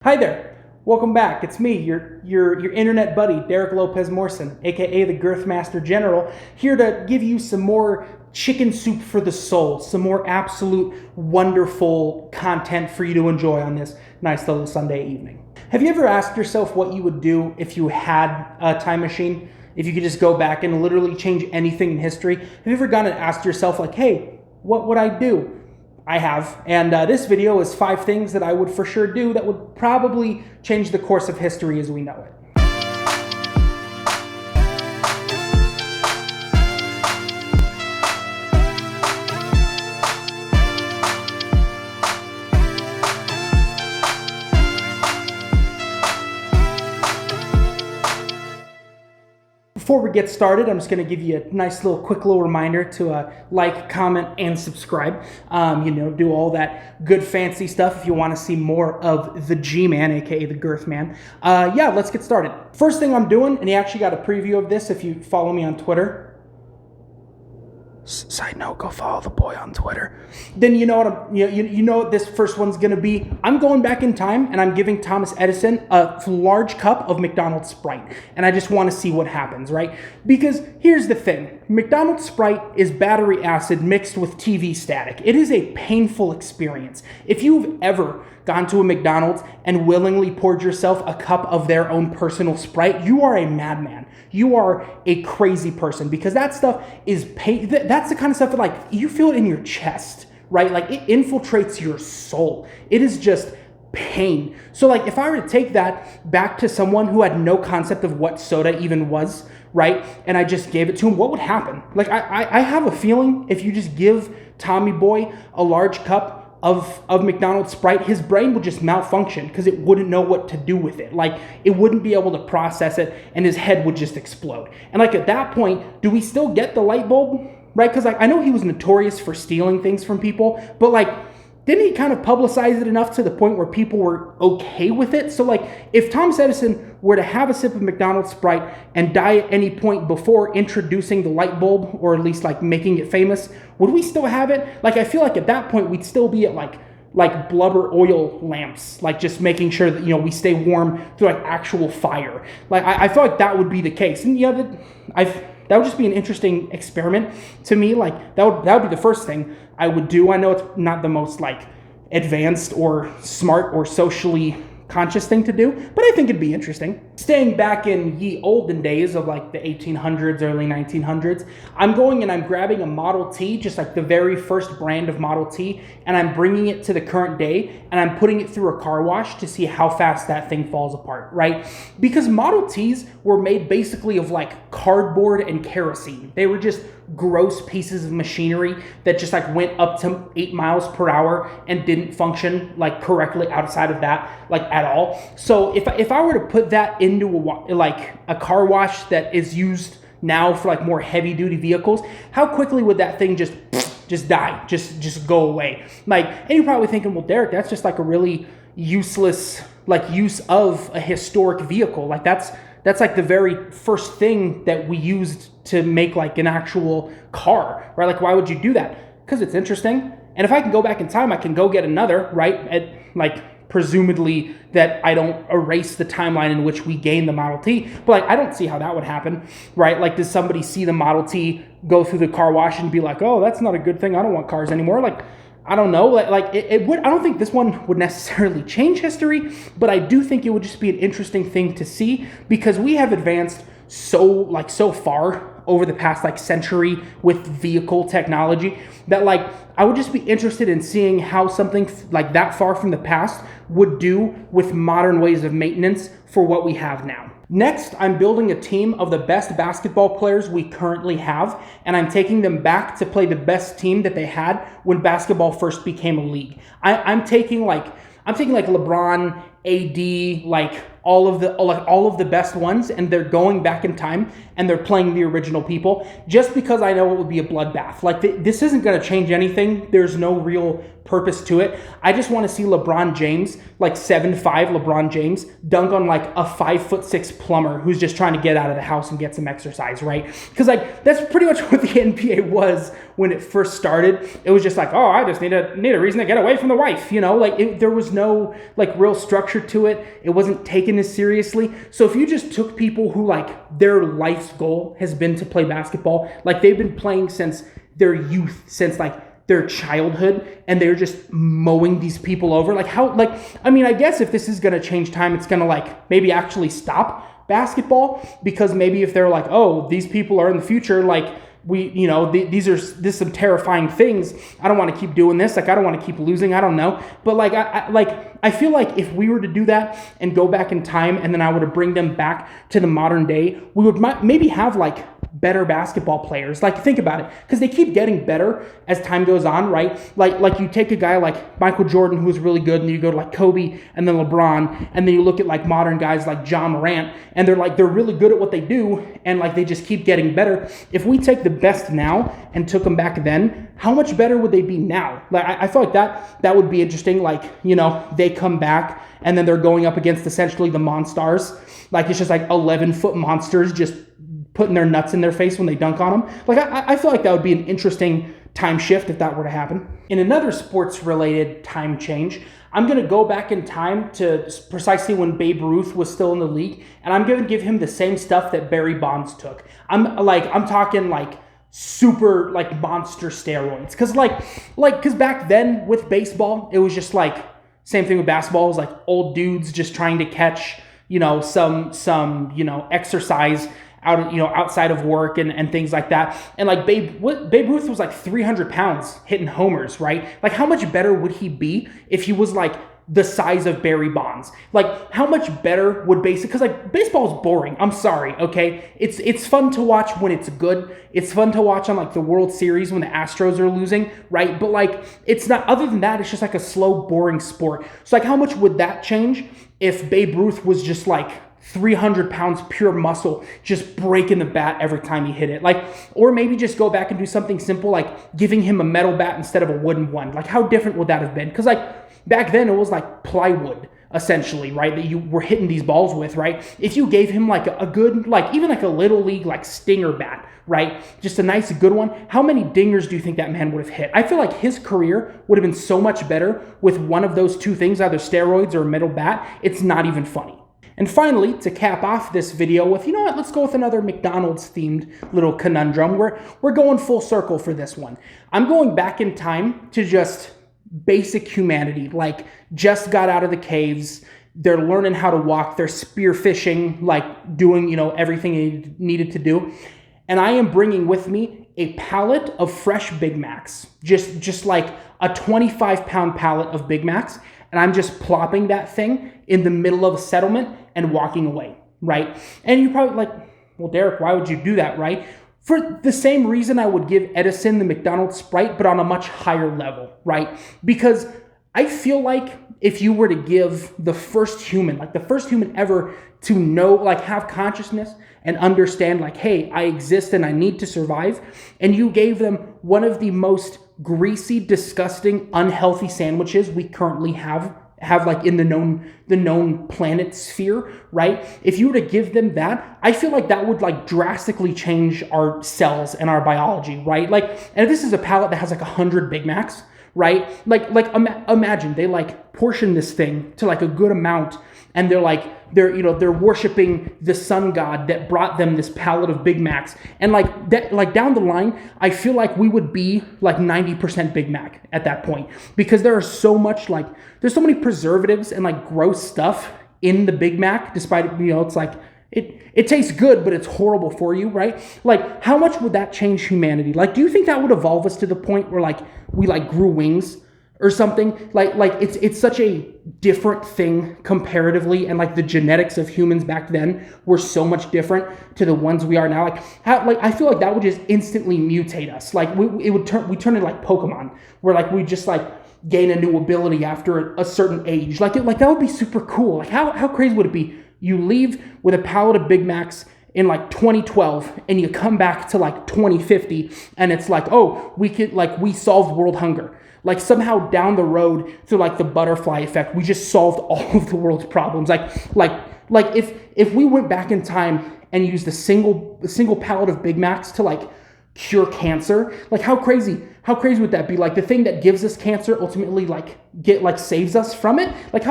Hi there. Welcome back. It's me, your internet buddy, Derek Lopez-Morrison, aka the Girth Master General, here to give you some more chicken soup for the soul, some more absolute wonderful content for you to enjoy on this nice little Sunday evening. Have you ever asked yourself what you would do if you had a time machine? If you could just go back and literally change anything in history? Have you ever gone and asked yourself like, hey, what would I do? I have, and this video is 5 things that I would for sure do that would probably change the course of history as we know it. Before we get started, I'm just going to give you a nice quick little reminder to like, comment, and subscribe. Do all that good fancy stuff if you want to see more of the G-Man, aka the Girth Man. Let's get started. First thing I'm doing, and you actually got a preview of this if you follow me on Twitter. Side note, go follow the boy on Twitter. Then you know what this first one's gonna be. I'm going back in time and I'm giving Thomas Edison a large cup of McDonald's Sprite, and I just want to see what happens, right? Because here's the thing: McDonald's Sprite is battery acid mixed with TV static. It is a painful experience. If you've ever gone to a McDonald's and willingly poured yourself a cup of their own personal Sprite, you are a madman. You are a crazy person, because that stuff is pain. That's the kind of stuff that, like, you feel it in your chest, right? Like, it infiltrates your soul. It is just pain. So, like, if I were to take that back to someone who had no concept of what soda even was, right, and I just gave it to him, what would happen? Like, I have a feeling if you just give Tommy Boy a large cup of McDonald's Sprite, his brain would just malfunction because it wouldn't know what to do with it. Like, it wouldn't be able to process it, and his head would just explode. And like, at that point, do we still get the light bulb, right? Because, like, I know he was notorious for stealing things from people, but, like, didn't he kind of publicize it enough to the point where people were okay with it? So, like, if Thomas Edison were to have a sip of McDonald's Sprite and die at any point before introducing the light bulb, or at least, like, making it famous, would we still have it? Like, I feel like at that point we'd still be at like blubber oil lamps, like, just making sure that, we stay warm through, like, actual fire. Like, I feel like that would be the case. And that would just be an interesting experiment to me. Like, that would be the first thing I would do. I know it's not the most, like, advanced or smart or socially conscious thing to do, but I think it'd be interesting. Staying back in ye olden days of, like, the 1800s, early 1900s, I'm going and I'm grabbing a Model T, just like the very first brand of Model T, and I'm bringing it to the current day, and I'm putting it through a car wash to see how fast that thing falls apart, right? Because Model Ts were made basically of, like, cardboard and kerosene. They were just gross pieces of machinery that just, like, went up to 8 miles per hour and didn't function, like, correctly outside of that, like, at all. So if I were to put that into a car wash that is used now for, like, more heavy duty vehicles, how quickly would that thing just die, just go away? Like, and you're probably thinking, well, Derek, that's just, like, a really useless, like, use of a historic vehicle. Like, that's like the very first thing that we used to make, like, an actual car, right? Like, why would you do that? Because it's interesting. And if I can go back in time, I can go get another, right? Presumably that I don't erase the timeline in which we gained the Model T. But, like, I don't see how that would happen, right? Like, does somebody see the Model T go through the car wash and be like, oh, that's not a good thing, I don't want cars anymore? Like, I don't know. It would. I don't think this one would necessarily change history, but I do think it would just be an interesting thing to see, because we have advanced so far over the past, like, century with vehicle technology that, like, I would just be interested in seeing how something like that far from the past would do with modern ways of maintenance for what we have now. Next, I'm building a team of the best basketball players we currently have, and I'm taking them back to play the best team that they had when basketball first became a league. I'm taking like LeBron, AD, like all of the best ones, and they're going back in time and they're playing the original people, just because I know it would be a bloodbath. Like this isn't going to change anything. There's no real purpose to it. I just want to see LeBron James, like 7'5" LeBron James, dunk on like a 5'6" plumber who's just trying to get out of the house and get some exercise, right? Because like that's pretty much what the NBA was when it first started. It was just like, oh, I just need a reason to get away from the wife, you know? Like there was no like real structure to it. It wasn't taken as seriously. So if you just took people who like their life's goal has been to play basketball, like they've been playing since their youth, since like their childhood, and they're just mowing these people over. Like how, like, I mean, I guess if this is going to change time, it's going to like maybe actually stop basketball, because maybe if they're like, oh, these people are in the future, like we, you know, these are some terrifying things. I don't want to keep doing this. Like, I don't want to keep losing. I don't know. But like, I feel like if we were to do that and go back in time, and then I were to bring them back to the modern day, we would maybe have like better basketball players. Like, think about it, because they keep getting better as time goes on, right? Like you take a guy like Michael Jordan, who was really good, and then you go to like Kobe and then LeBron, and then you look at like modern guys like John Morant, and they're really good at what they do, and like they just keep getting better. If we take the best now and took them back then, how much better would they be now? Like I feel like that would be interesting. Like, you know, they come back and then they're going up against essentially the Monstars. Like it's just like 11-foot monsters just putting their nuts in their face when they dunk on them. Like I feel like that would be an interesting time shift if that were to happen. In another sports-related time change, I'm going to go back in time to precisely when Babe Ruth was still in the league, and I'm going to give him the same stuff that Barry Bonds took. I'm talking like super like monster steroids, because back then with baseball, it was just like same thing with basketball. It was like old dudes just trying to catch, you know, some you know, exercise out, you know, outside of work and things like that. And like Babe Ruth was like 300 pounds hitting homers, right? Like how much better would he be if he was like the size of Barry Bonds? Like how much better would because like baseball is boring. I'm sorry, okay? It's fun to watch when it's good. It's fun to watch on like the World Series when the Astros are losing, right? But like it's not, other than that, it's just like a slow, boring sport. So like how much would that change if Babe Ruth was just like 300 pounds pure muscle, just breaking the bat every time he hit it? Like, or maybe just go back and do something simple like giving him a metal bat instead of a wooden one. Like how different would that have been? Because like back then it was like plywood essentially, right, that you were hitting these balls with, right? If you gave him like a good, like even like a little league like stinger bat, right, just a nice good one, how many dingers do you think that man would have hit? I feel like his career would have been so much better with one of those two things, either steroids or a metal bat. It's not even funny. And finally, to cap off this video with, you know what, let's go with another McDonald's themed little conundrum. We're going full circle for this one. I'm going back in time to just basic humanity, like just got out of the caves. They're learning how to walk. They're spearfishing, like doing, you know, everything they needed to do. And I am bringing with me a pallet of fresh Big Macs, just like a 25-pound pallet of Big Macs. And I'm just plopping that thing in the middle of a settlement and walking away, right? And you're probably like, well, Derek, why would you do that, right? For the same reason I would give Edison the McDonald's Sprite, but on a much higher level, right? Because I feel like if you were to give the first human ever to know, like have consciousness and understand like, hey, I exist and I need to survive, and you gave them one of the most greasy, disgusting, unhealthy sandwiches we currently have like in the known planet sphere, right? If you were to give them that, I feel like that would like drastically change our cells and our biology, right? Like, and if this is a pallet that has like 100 Big Macs, right? Imagine they like portion this thing to like a good amount, and they're worshiping the sun god that brought them this pallet of Big Macs. And like that, like down the line, I feel like we would be like 90% Big Mac at that point, because there's so many preservatives and like gross stuff in the Big Mac, despite it, you know, it's like it tastes good, but it's horrible for you, right? Like, how much would that change humanity? Like, do you think that would evolve us to the point where like we like grew wings or something? Like it's such a different thing comparatively, and like the genetics of humans back then were so much different to the ones we are now. Like I feel like that would just instantly mutate us. Like we turn into like Pokemon, where like we just like gain a new ability after a certain age. Like that would be super cool. Like how crazy would it be You leave with a pallet of Big Macs in like 2012 and you come back to like 2050 and it's like, oh, we solved world hunger. Like somehow down the road through like the butterfly effect, we just solved all of the world's problems. Like if we went back in time and used a single pallet of Big Macs to like cure cancer, like how crazy would that be? Like the thing that gives us cancer ultimately saves us from it. Like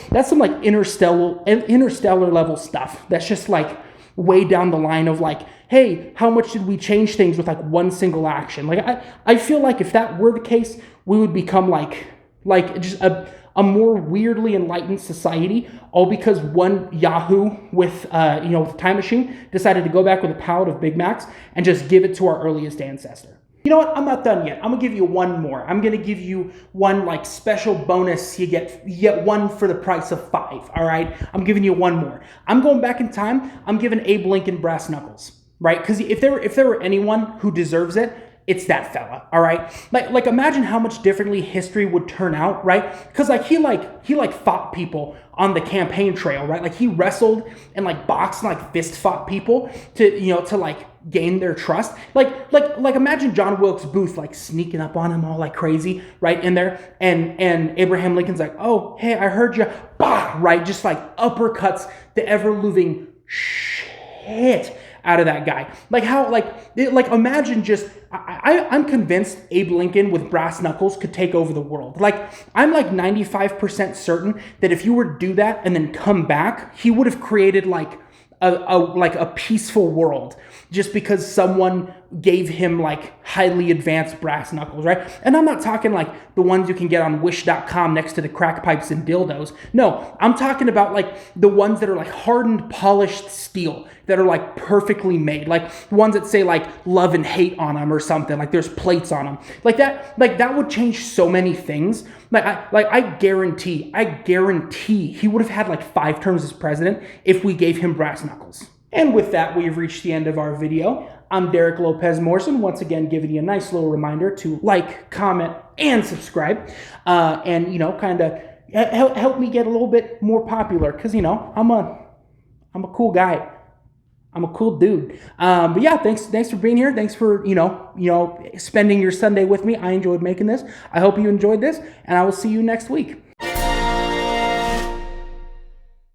that's some like interstellar level stuff. That's just like way down the line of like, hey, how much did we change things with like one single action? Like I feel like if that were the case, we would become like just a more weirdly enlightened society, all because one Yahoo with with a time machine decided to go back with a pallet of Big Macs and just give it to our earliest ancestor. You know what? I'm not done yet. I'm gonna give you one more. I'm gonna give you one like special bonus. You get one for the price of 5. All right. I'm giving you one more. I'm going back in time. I'm giving Abe Lincoln brass knuckles. Right? Because if there were anyone who deserves it, it's that fella, all right? Like imagine how much differently history would turn out, right? Because like he fought people on the campaign trail, right? Like he wrestled and like boxed and like fist fought people to like gain their trust. Like imagine John Wilkes Booth like sneaking up on him all like crazy, right in there, and Abraham Lincoln's like, oh hey, I heard you, bah, right? Just like uppercuts the ever living shit out of that guy. Like how imagine just I'm convinced Abe Lincoln with brass knuckles could take over the world. Like I'm like 95% certain that if you were to do that and then come back, he would have created like a peaceful world just because someone gave him like highly advanced brass knuckles, right? And I'm not talking like the ones you can get on wish.com next to the crack pipes and dildos. No, I'm talking about like the ones that are like hardened, polished steel that are like perfectly made, like ones that say like love and hate on them or something, like there's plates on them. Like that would change so many things. I guarantee he would have had like 5 terms as president if we gave him brass knuckles. And with that, we've reached the end of our video. I'm Derek Lopez-Morrison, once again giving you a nice little reminder to like, comment, and subscribe. And kind of help me get a little bit more popular, because I'm a cool guy. I'm a cool dude. But yeah, thanks for being here. Thanks for spending your Sunday with me. I enjoyed making this. I hope you enjoyed this, and I will see you next week.